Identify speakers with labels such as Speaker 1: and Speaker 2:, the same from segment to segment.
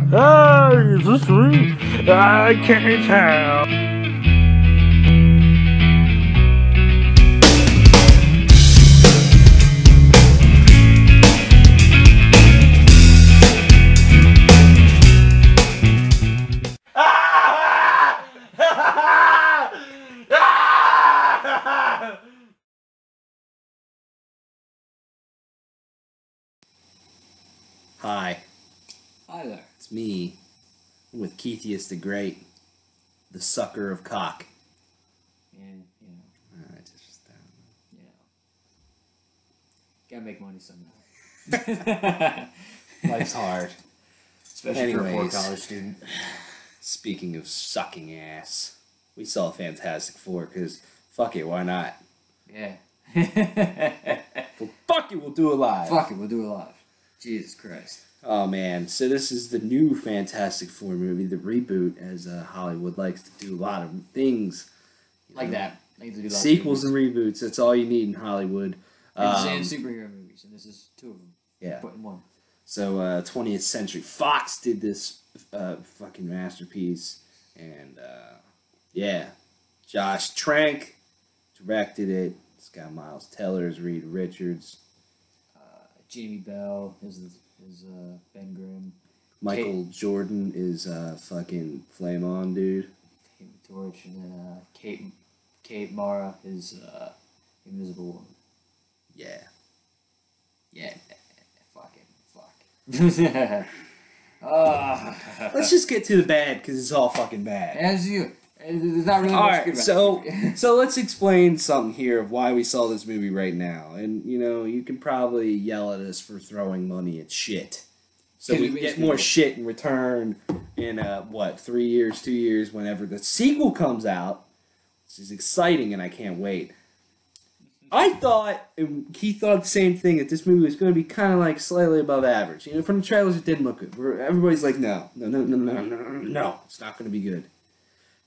Speaker 1: Hey, is this me? I can't tell.
Speaker 2: Hi,
Speaker 3: Hi there.
Speaker 2: it's me. I'm with Keithius the Great, the sucker of cock.
Speaker 3: And, you know, gotta make money somehow.
Speaker 2: Life's hard.
Speaker 3: Especially for a poor
Speaker 2: Anyways.
Speaker 3: college student.
Speaker 2: Speaking of sucking ass, we saw Fantastic Four because fuck it, why not?
Speaker 3: Yeah.
Speaker 2: Well, fuck it, we'll do it live.
Speaker 3: Fuck it, we'll do it live. Jesus Christ.
Speaker 2: Oh man, so this is the new Fantastic Four movie, the reboot, as Hollywood likes to do a lot of things.
Speaker 3: Like that. Like to do lots of
Speaker 2: Sequels and
Speaker 3: movies.
Speaker 2: reboots, that's all you need in Hollywood.
Speaker 3: And superhero movies, and this is two of them.
Speaker 2: Yeah.
Speaker 3: Put in one.
Speaker 2: So 20th Century Fox did this fucking masterpiece, and yeah, Josh Trank directed it. It's got Miles Teller as Reed Richards,
Speaker 3: Jamie Bell is Ben Grimm.
Speaker 2: Michael Jordan is fucking Flame On dude.
Speaker 3: Human Torch, and then Kate Mara is Invisible Woman.
Speaker 2: Yeah.
Speaker 3: Yeah. Fuck.
Speaker 2: Let's just get to the bad because it's all fucking bad.
Speaker 3: As you. There's not really
Speaker 2: All
Speaker 3: much
Speaker 2: right,
Speaker 3: good about
Speaker 2: so
Speaker 3: it.
Speaker 2: so let's explain something here of why we saw this movie right now, and you know you can probably yell at us for throwing money at shit, so we can get more shit in return in 3 years, 2 years, whenever the sequel comes out, which is exciting, and I can't wait. I thought, and Keith thought the same thing, that this movie was going to be kind of like slightly above average. You know, from the trailers it didn't look good. Everybody's like, no, it's not going to be good.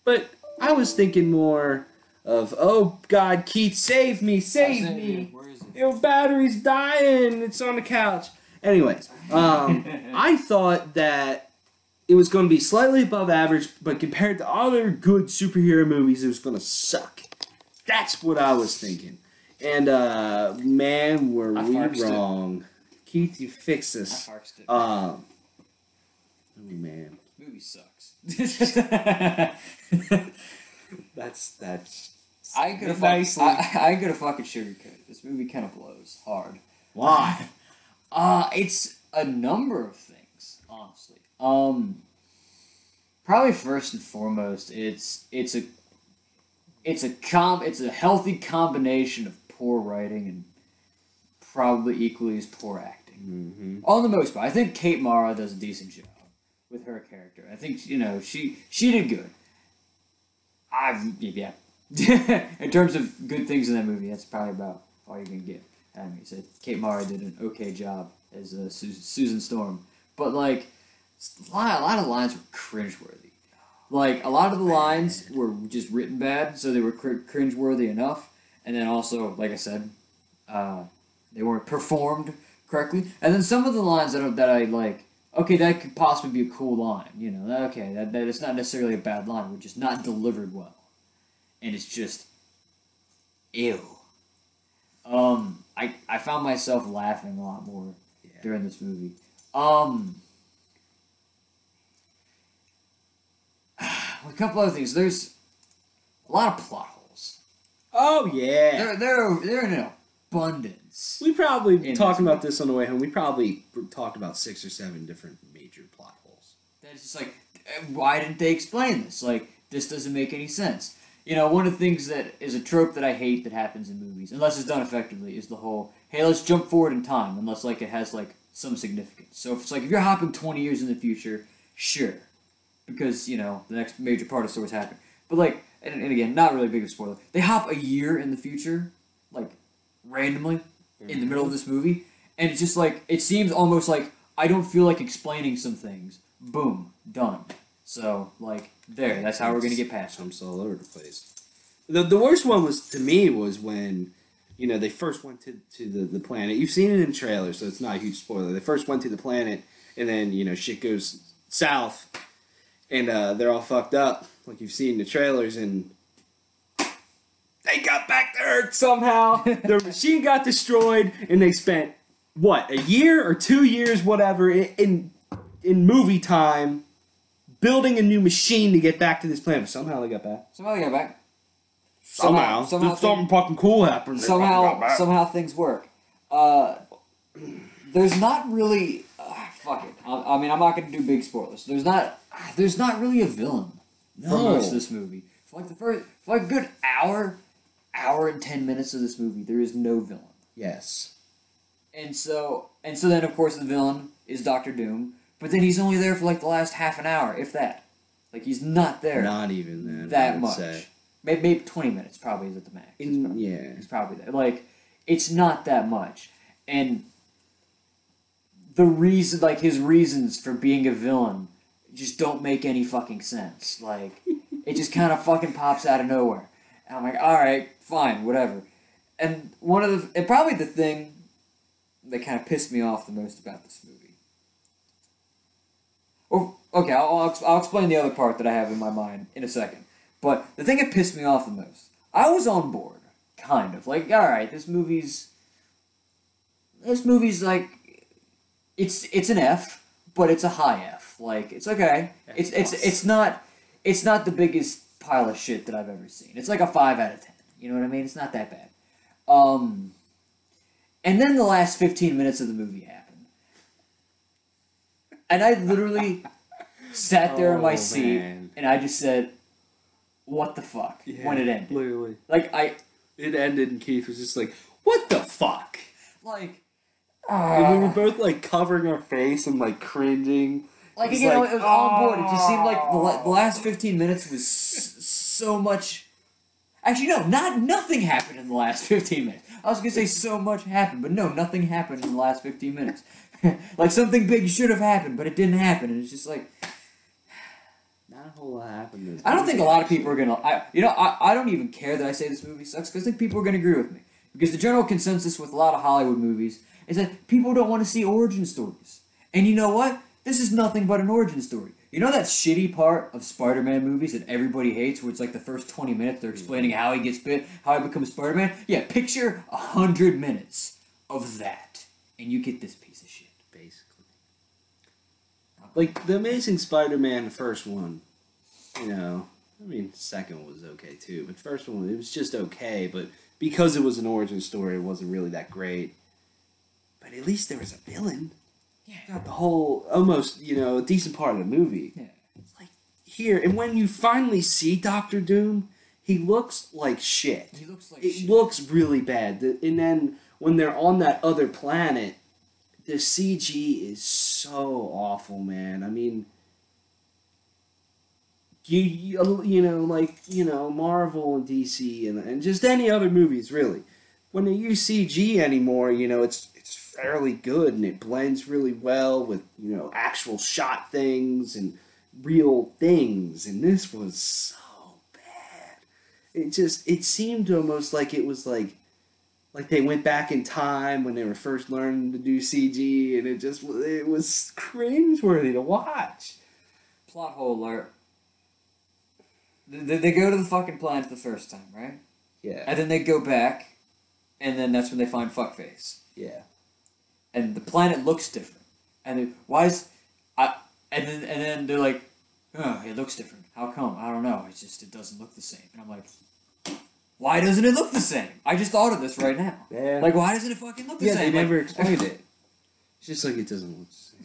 Speaker 2: But I was thinking more of, oh God, Keith, save me, save me.
Speaker 3: Where is it?
Speaker 2: Your battery's dying. It's on the couch. Anyways, I thought that it was going to be slightly above average, but compared to other good superhero movies, it was going to suck. That's what I was thinking. And man, were
Speaker 3: I
Speaker 2: we
Speaker 3: farced it.
Speaker 2: wrong. Keith, you fixed
Speaker 3: I
Speaker 2: this.
Speaker 3: farced it.
Speaker 2: Oh man.
Speaker 3: Movie sucks.
Speaker 2: That's
Speaker 3: I could have
Speaker 2: nicely.
Speaker 3: I could have fucking sugarcoated. This movie kind of blows hard.
Speaker 2: Why?
Speaker 3: It's a number of things, honestly. Probably first and foremost, it's a healthy combination of poor writing and probably equally as poor acting.
Speaker 2: Mm-hmm.
Speaker 3: On the most part, I think Kate Mara does a decent job with her character. I think she did good. Yeah. In terms of good things in that movie, that's probably about all you're gonna get. I mean, so Kate Mara did an okay job as Susan Storm, but like a lot of lines were cringeworthy. Like a lot of the lines were just written bad, so they were cringeworthy enough, and then also, like I said, they weren't performed correctly. And then some of the lines that I like. Okay, that could possibly be a cool line, you know. Okay, that it's not necessarily a bad line, but just not delivered well, and it's just, ew. I found myself laughing a lot more during this movie. A couple other things. There's a lot of plot holes.
Speaker 2: Oh yeah.
Speaker 3: They're in an abundance.
Speaker 2: We probably
Speaker 3: In
Speaker 2: talking
Speaker 3: this
Speaker 2: about this on the way home. We probably talked about 6 or 7 different major plot holes.
Speaker 3: That's just like, why didn't they explain this? Like, this doesn't make any sense. You know, one of the things that is a trope that I hate that happens in movies, unless it's done effectively, is the whole, hey, let's jump forward in time, unless, like, it has, like, some significance. So if it's like, if you're hopping 20 years in the future, sure. Because, you know, the next major part of the story's happening. But, like, and again, not really a big spoiler, they hop a year in the future, like, randomly, in the middle of this movie, and it's just like, it seems almost like, I don't feel like explaining some things. Boom. Done. So, like, there, that's how we're gonna get past it.
Speaker 2: Jumps all over the place. The worst one was, to me, was when, you know, they first went to the planet. You've seen it in trailers, so it's not a huge spoiler. They first went to the planet, and then, you know, shit goes south, and they're all fucked up, like you've seen in the trailers, and they got back to Earth somehow. Their machine got destroyed, and they spent, what, a year or 2 years, whatever, in movie time, building a new machine to get back to this planet. Somehow they got back. Somehow something fucking cool happened.
Speaker 3: Somehow things work. There's not really. Fuck it. I mean, I'm not gonna do big spoilers. There's not really a villain for most of this movie. For like a good hour and 10 minutes of this movie, there is no villain.
Speaker 2: Yes.
Speaker 3: And so then of course the villain is Doctor Doom, but then he's only there for like the last half an hour, if that. Like he's not there.
Speaker 2: Not even then.
Speaker 3: That much. Say. Maybe 20 minutes probably is at the max. He's probably there. Like, it's not that much. And the reason, like, his reasons for being a villain just don't make any fucking sense. Like, it just kind of fucking pops out of nowhere. And I'm like, alright, fine, whatever. And probably the thing that kind of pissed me off the most about this movie. Okay, I'll explain the other part that I have in my mind in a second. But the thing that pissed me off the most, I was on board, kind of. Like, alright, this movie's like, it's an F, but it's a high F. Like, it's okay. It's not the biggest pile of shit that I've ever seen. It's like a 5 out of 10. You know what I mean? It's not that bad. And then the last 15 minutes of the movie happened. And I literally sat there in my seat, and I just said, what the fuck, when it ended.
Speaker 2: Literally.
Speaker 3: Like,
Speaker 2: It ended, and Keith was just like, what the fuck?
Speaker 3: Like,
Speaker 2: and we were both, like, covering our face and, like, cringing.
Speaker 3: Like, again, it was all on board. It just seemed like the last 15 minutes was so much... Actually, no, nothing happened in the last 15 minutes. I was going to say so much happened, but no, nothing happened in the last 15 minutes. Like, something big should have happened, but it didn't happen, and it's just like...
Speaker 2: Not a whole lot happened.
Speaker 3: I don't think a lot of people are going to... I don't even care that I say this movie sucks, because I think people are going to agree with me. Because the general consensus with a lot of Hollywood movies is that people don't want to see origin stories. And you know what? This is nothing but an origin story. You know that shitty part of Spider-Man movies that everybody hates, where it's like the first 20 minutes they're explaining how he gets bit, how he becomes Spider-Man? Yeah, picture 100 minutes of that, and you get this piece of shit.
Speaker 2: Basically. Like, The Amazing Spider-Man, the first one, you know, I mean, the second one was okay too, but the first one, it was just okay, but because it was an origin story, it wasn't really that great. But at least there was a villain. Yeah. Got the whole, almost, you know, a decent part of the movie.
Speaker 3: Yeah.
Speaker 2: It's like, here, and when you finally see Doctor Doom, he looks like shit.
Speaker 3: He looks like
Speaker 2: shit. It looks really bad. And then, when they're on that other planet, the CG is so awful, man. I mean, you know, like, you know, Marvel and DC and just any other movies, really. When they use CG anymore, you know, it's fairly good and it blends really well with, you know, actual shot things and real things. And this was so bad. It seemed almost like it was like they went back in time when they were first learning to do CG, and it was cringeworthy to watch.
Speaker 3: Plot hole alert. They go to the fucking planet the first time, right?
Speaker 2: Yeah.
Speaker 3: And then they go back, and then that's when they find Fuckface.
Speaker 2: Yeah.
Speaker 3: And the planet looks different. And and then they're like, oh, it looks different. How come? I don't know. It doesn't look the same. And I'm like, why doesn't it look the same? I just thought of this right now.
Speaker 2: Yeah.
Speaker 3: Like, why doesn't it fucking look the same?
Speaker 2: Yeah, they never explained it. It's just like it doesn't look the same.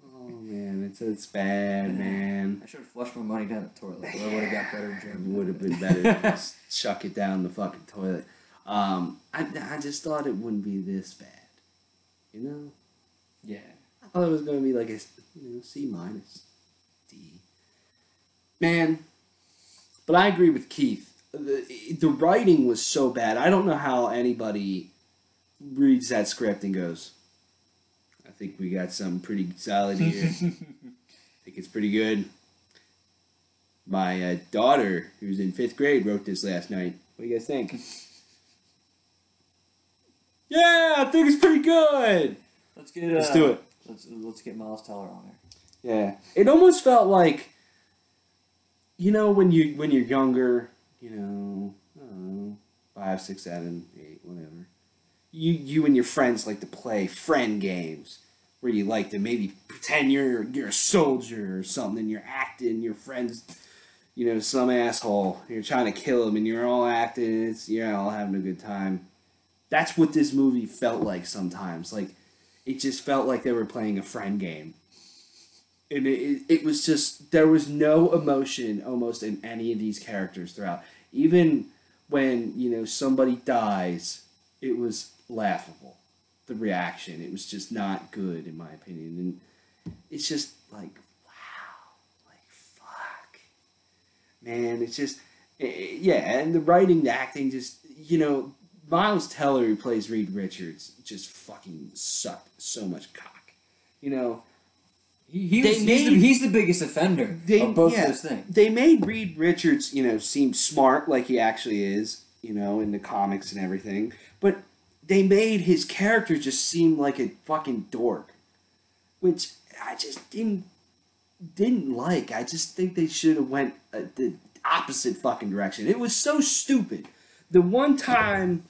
Speaker 2: Oh, man. It's bad, man.
Speaker 3: I should have flushed my money down the toilet. I would have got better in German.
Speaker 2: It would have been better to just chuck it down the fucking toilet. I just thought it wouldn't be this bad. You know?
Speaker 3: Yeah.
Speaker 2: I thought it was going to be like a C minus, D. Man. But I agree with Keith. The writing was so bad. I don't know how anybody reads that script and goes, I think we got something pretty solid here. I think it's pretty good. My daughter, who's in 5th grade, wrote this last night. What do you guys think? Yeah, I think it's pretty good.
Speaker 3: Let's get
Speaker 2: Let's do it.
Speaker 3: Let's get Miles Teller on there.
Speaker 2: Yeah, it almost felt like, when you're younger, I don't know, 5, 6, 7, 8, whatever. You and your friends like to play friend games where you like to maybe pretend you're a soldier or something. You're acting. Your friends, some asshole. You're trying to kill him, and you're all acting. You're all having a good time. That's what this movie felt like sometimes. Like, it just felt like they were playing a friend game. And it was just, there was no emotion almost in any of these characters throughout. Even when, somebody dies, it was laughable. The reaction, it was just not good in my opinion. And it's just like, wow, like, fuck. Man, it's just, yeah, and the writing, the acting, just, Miles Teller, who plays Reed Richards, just fucking sucked so much cock.
Speaker 3: He's the biggest offender of both those things.
Speaker 2: They made Reed Richards, seem smart like he actually is, in the comics and everything. But they made his character just seem like a fucking dork. Which I just didn't like. I just think they should have went the opposite fucking direction. It was so stupid. The one time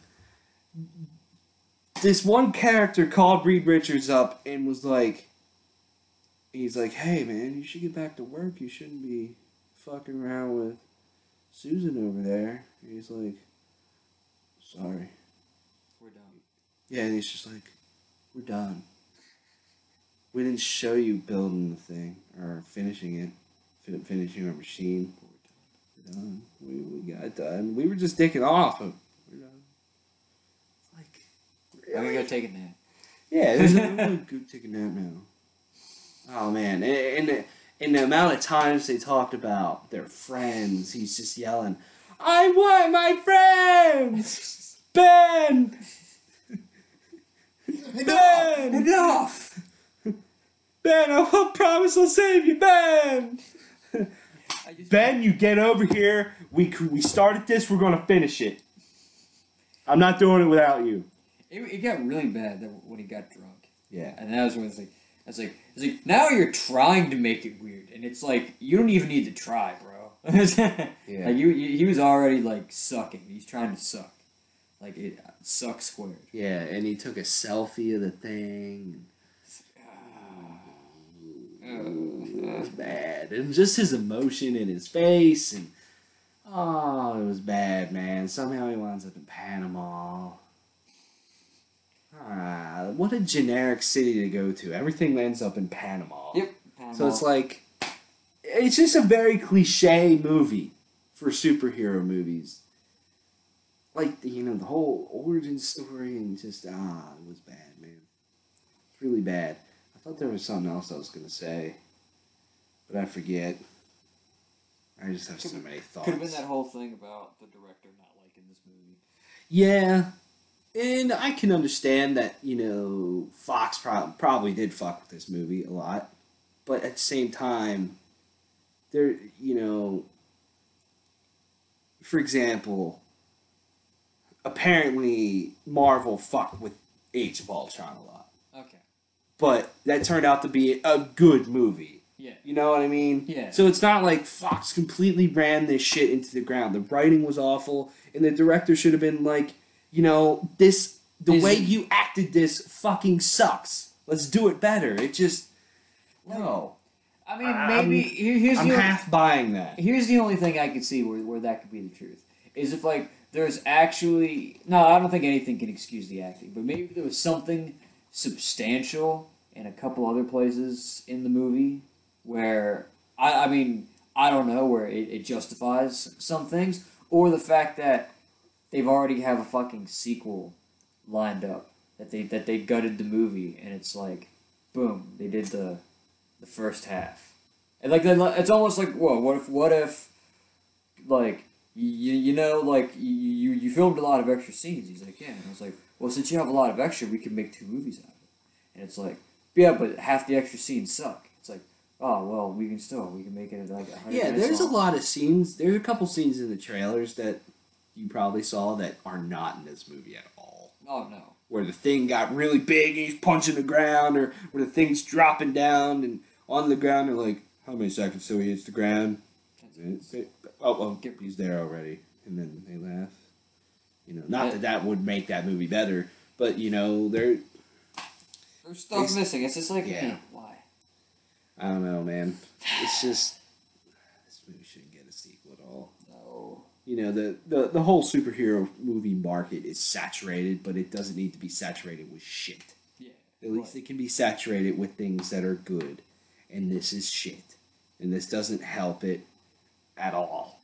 Speaker 2: this one character called Reed Richards up and was like, he's like, hey man, you should get back to work. You shouldn't be fucking around with Susan over there. And he's like, sorry.
Speaker 3: We're done.
Speaker 2: Yeah, and he's just like, we're done. We didn't show you building the thing or finishing it, finishing our machine. We're done. We got done. We were just dicking off. We're done. Like, really?
Speaker 3: I'm gonna go take a nap.
Speaker 2: Yeah, there's no go take a nap now. Oh man, and the amount of times they talked about their friends, he's just yelling, I want my friends! Ben! Ben!
Speaker 3: Enough!
Speaker 2: Ben, I promise I'll save you, Ben! Ben, you get over here. We started this, we're gonna finish it. I'm not doing it without you.
Speaker 3: It got really bad when he got drunk.
Speaker 2: Yeah.
Speaker 3: And that was when it's like, now you're trying to make it weird, and it's like, you don't even need to try, bro.
Speaker 2: Yeah.
Speaker 3: Like, he was already, like, sucking. He's trying to suck. Like, it sucks squared.
Speaker 2: Yeah, and he took a selfie of the thing. It was bad. And just his emotion in his face, and it was bad, man. Somehow he winds up in Panama. What a generic city to go to. Everything ends up in Panama.
Speaker 3: Yep. Panama.
Speaker 2: So it's like, it's just a very cliche movie for superhero movies. Like, the whole origin story and just, it was bad, man. It's really bad. I thought there was something else I was going to say, but I forget. I just have so many thoughts.
Speaker 3: Could have been that whole thing about the director not liking this movie.
Speaker 2: Yeah. And I can understand that, Fox probably did fuck with this movie a lot. But at the same time, there, for example, apparently Marvel fucked with Age of Ultron a lot.
Speaker 3: Okay.
Speaker 2: But that turned out to be a good movie.
Speaker 3: Yeah.
Speaker 2: You know what I mean?
Speaker 3: Yeah.
Speaker 2: So it's not like Fox completely ran this shit into the ground. The writing was awful, and the director should have been like, the way you acted this fucking sucks. Let's do it better. It just, no.
Speaker 3: I mean, maybe here's
Speaker 2: I'm half buying that.
Speaker 3: Here's the only thing I could see where that could be the truth. Is if, like, there's actually... No, I don't think anything can excuse the acting. But maybe there was something substantial in a couple other places in the movie where... I mean, I don't know, where it justifies some things. Or the fact that they've already have a fucking sequel lined up. That they gutted the movie. And it's like, boom, they did the first half. And, like, it's almost like, whoa, what if like... You filmed a lot of extra scenes. He's like, yeah. And I was like, well, since you have a lot of extra, we can make 2 movies out of it. And it's like, yeah, but half the extra scenes suck. It's like, oh, well, we can make it like 100
Speaker 2: Yeah,
Speaker 3: minutes
Speaker 2: there's
Speaker 3: long.
Speaker 2: a lot of scenes. There's a couple scenes in the trailers that you probably saw that are not in this movie at all.
Speaker 3: Oh, no.
Speaker 2: where the thing got really big and he's punching the ground, or where the thing's dropping down and on the ground. They're like, how many seconds till he hits the ground? Oh, he's there already. And then they laugh. You know, not that would make that movie better, but you know, there's
Speaker 3: stuff missing. It's just like,
Speaker 2: yeah.
Speaker 3: Why?
Speaker 2: I don't know, man. It's just this movie shouldn't get a sequel at all.
Speaker 3: No.
Speaker 2: You know, the whole superhero movie market is saturated, but it doesn't need to be saturated with shit.
Speaker 3: Yeah.
Speaker 2: At least it can be saturated with things that are good, and this is shit, and this doesn't help it at all.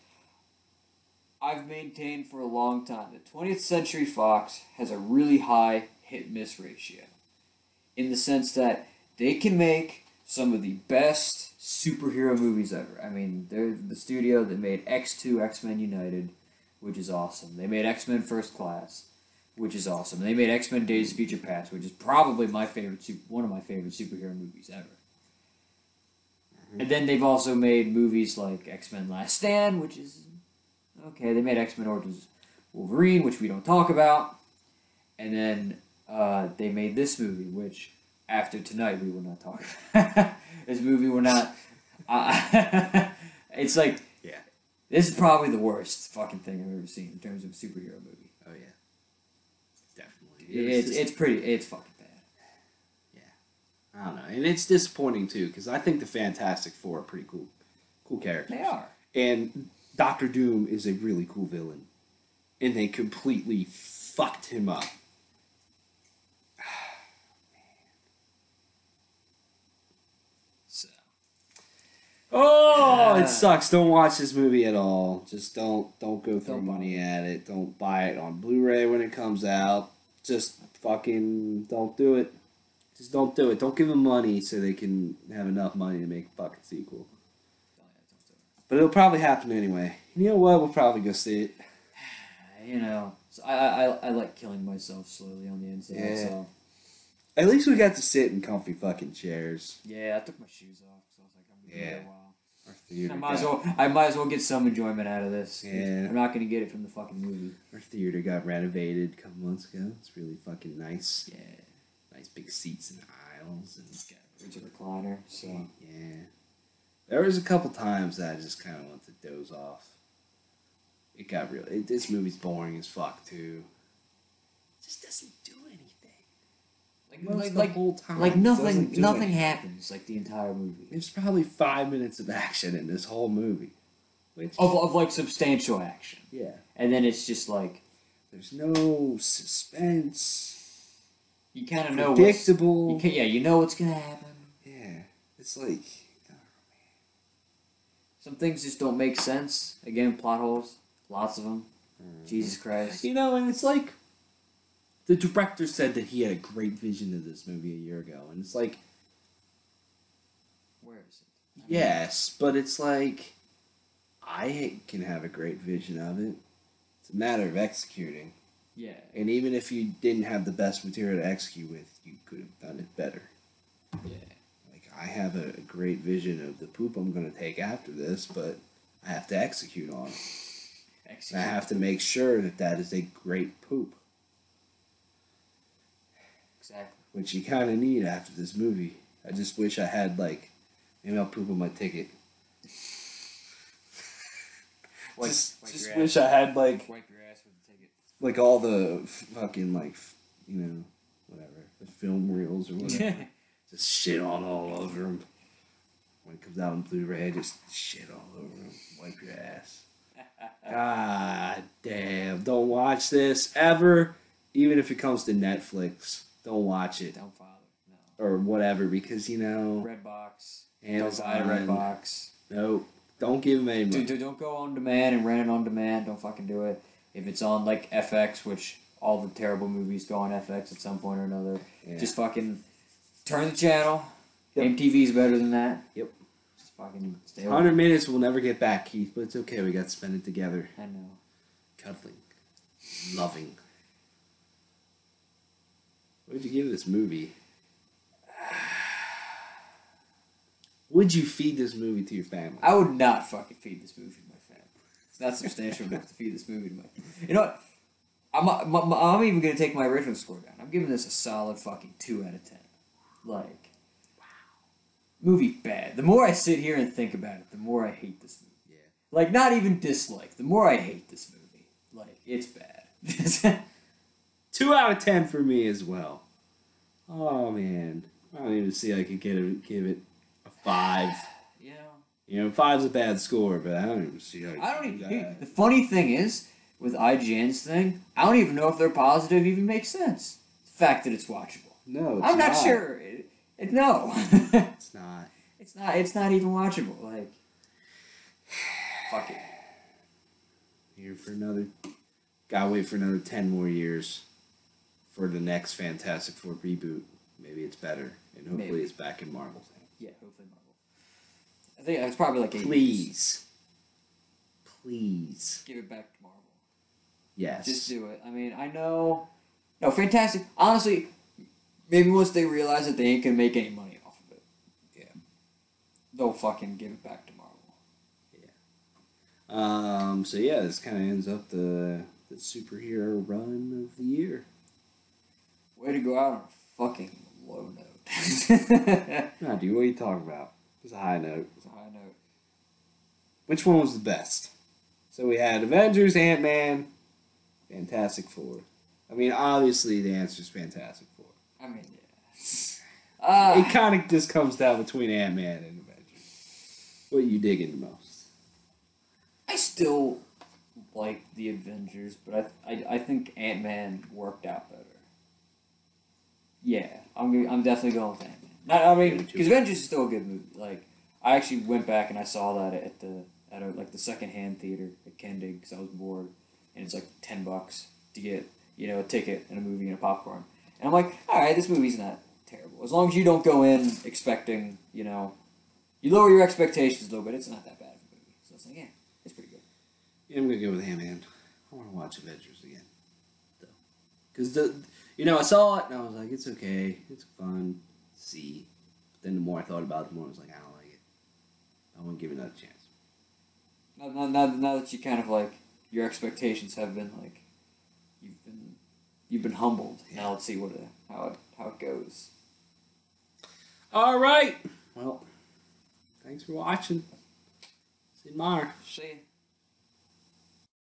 Speaker 3: I've maintained for a long time that 20th Century Fox has a really high hit-miss ratio. In the sense that they can make some of the best superhero movies ever. I mean, they're the studio that made X2, X-Men United, which is awesome. They made X-Men First Class, which is awesome. They made X-Men Days of Future Past, which is probably one of my favorite superhero movies ever. And then they've also made movies like X-Men Last Stand, which is okay. They made X-Men Origins Wolverine, which we don't talk about. And then they made this movie, which after tonight we will not talk about. This movie will not... it's like...
Speaker 2: Yeah.
Speaker 3: This is probably the worst fucking thing I've ever seen in terms of a superhero movie.
Speaker 2: Oh, yeah. Definitely.
Speaker 3: It's fucking bad.
Speaker 2: I don't know, and it's disappointing too because I think the Fantastic Four are pretty cool characters.
Speaker 3: They are,
Speaker 2: and Doctor Doom is a really cool villain, and they completely fucked him up. So, it sucks. Don't watch this movie at all. Just don't go throw money at it. Don't buy it on Blu-ray when it comes out. Just fucking don't do it. Just don't do it. Don't give them money so they can have enough money to make a fucking sequel. But it'll probably happen anyway. You know what? We'll probably go see it.
Speaker 3: You know, so I like killing myself slowly on the inside.
Speaker 2: Yeah.
Speaker 3: So.
Speaker 2: At least we got to sit in comfy fucking chairs.
Speaker 3: Yeah, I took my shoes off because I was like, I'm gonna be here a while.
Speaker 2: Our theater
Speaker 3: I might as well get some enjoyment out of this.
Speaker 2: Yeah.
Speaker 3: I'm not gonna get it from the fucking movie.
Speaker 2: Our theater got renovated a couple months ago. It's really fucking nice.
Speaker 3: Yeah.
Speaker 2: Nice big seats and aisles and
Speaker 3: It's a recliner, so
Speaker 2: yeah. There was a couple times that I just kind of wanted to doze off. It got real. This movie's boring as fuck too. It just doesn't do anything.
Speaker 3: Like
Speaker 2: the whole time.
Speaker 3: Like nothing
Speaker 2: anything.
Speaker 3: happens like the entire movie.
Speaker 2: There's probably 5 minutes of action in this whole movie, which
Speaker 3: Of like substantial action.
Speaker 2: yeah.
Speaker 3: And then it's just like
Speaker 2: There's no suspense.
Speaker 3: you kind of know
Speaker 2: Predictable.
Speaker 3: you know what's gonna happen.
Speaker 2: Yeah, it's like
Speaker 3: Some things just don't make sense. Again, plot holes, lots of them. Jesus Christ.
Speaker 2: you know, and it's like the director said that he had a great vision of this movie a year ago, and it's like
Speaker 3: Where is it?
Speaker 2: yes, but it's like I can have a great vision of it. It's a matter of executing.
Speaker 3: Yeah.
Speaker 2: And even if you didn't have the best material to execute with, you could have done it better.
Speaker 3: Yeah.
Speaker 2: Like, I have a great vision of the poop I'm going to take after this, but I have to execute on it. I have to make sure that that is a great poop.
Speaker 3: Exactly.
Speaker 2: Which you kind of need after this movie. I just wish I had, like, maybe I'll poop on my ticket. Just wish I had, like...
Speaker 3: Wipe your ass with the ticket.
Speaker 2: Like all the fucking whatever, the film reels or whatever, just shit on all over them. When it comes out on Blu-ray, just shit all over them. Wipe your ass. God damn! Don't watch this ever, even if it comes to Netflix. Don't watch it
Speaker 3: Don't bother. No.
Speaker 2: or whatever because
Speaker 3: Redbox.
Speaker 2: Amazon.
Speaker 3: Don't buy Redbox.
Speaker 2: Nope. Don't give them any money.
Speaker 3: Dude, don't go on demand and rent it on demand. Don't fucking do it. If it's on like FX, which all the terrible movies go on FX at some point or another, just fucking turn the channel.
Speaker 2: Yep.
Speaker 3: MTV's better than that.
Speaker 2: Yep.
Speaker 3: Just fucking stay
Speaker 2: 100
Speaker 3: away.
Speaker 2: minutes we'll never get back, Keith, but it's okay. We got to spend it together.
Speaker 3: I know.
Speaker 2: Cuddling. Loving. What did you give this movie? Would you feed this movie to your family?
Speaker 3: I would not fucking feed this movie to my family. It's not substantial enough to feed this movie to my family. You know what? I'm even gonna take my original score down. I'm giving this a solid fucking 2 out of 10. Like, wow, movie bad. The more I sit here and think about it, the more I hate this movie.
Speaker 2: Yeah.
Speaker 3: Like, not even dislike. The more I hate this movie. Like, it's bad.
Speaker 2: 2 out of 10 for me as well. Oh man, I don't even see I could give it a 5.
Speaker 3: You know.
Speaker 2: You know, 5's a bad score, but I don't even see how.
Speaker 3: I don't even. The funny thing is, with IGN's thing, I don't even know if their positive even makes sense. The fact that it's watchable.
Speaker 2: No, it's
Speaker 3: I'm not sure. No.
Speaker 2: It's not.
Speaker 3: It's not even watchable. Like, fuck it.
Speaker 2: Here for another. Gotta wait for another 10 more years for the next Fantastic Four reboot. Maybe it's better, and hopefully it's back in Marvel's hands.
Speaker 3: Yeah, hopefully Marvel. I think it's probably like 8
Speaker 2: Please. Please.
Speaker 3: Give it back to Marvel.
Speaker 2: Yes.
Speaker 3: Just do it. I mean, I know. No, Fantastic. Honestly, maybe once they realize that they ain't gonna make any money off of it,
Speaker 2: yeah,
Speaker 3: they'll fucking give it back to Marvel.
Speaker 2: Yeah. So yeah, this kind of ends up the superhero run of the year.
Speaker 3: Way to go out on a fucking low note.
Speaker 2: Nah, dude, what are you talking about? It's a high note.
Speaker 3: It's a high note.
Speaker 2: Which one was the best? So we had Avengers, Ant-Man, Fantastic Four. I mean, obviously the answer is Fantastic Four.
Speaker 3: I mean, yeah.
Speaker 2: It kind of just comes down between Ant-Man and Avengers. What you digging the most?
Speaker 3: I still like the Avengers, but I think Ant-Man worked out better. Yeah, I'm definitely going with Ant-Man. I mean, because Avengers is still a good movie. Like, I actually went back and I saw that at the secondhand theater at Kendig because I was bored, and it's like $10 to get a ticket and a movie and a popcorn. And I'm like, all right, this movie's not terrible as long as you don't go in expecting, you lower your expectations a little bit. It's not that bad of a movie. So it's like, yeah, it's pretty good.
Speaker 2: Yeah, I'm gonna go with Ant-Man. I want to watch Avengers again, though, because I saw it and I was like, it's okay, it's fun to see. But then the more I thought about it, the more I was like, I don't like it. I want to give it another chance.
Speaker 3: Now that you kind of like your expectations have been like you've been humbled. Yeah. Now let's see how it goes.
Speaker 2: All right. Well, thanks for watching. See you tomorrow.
Speaker 3: See ya.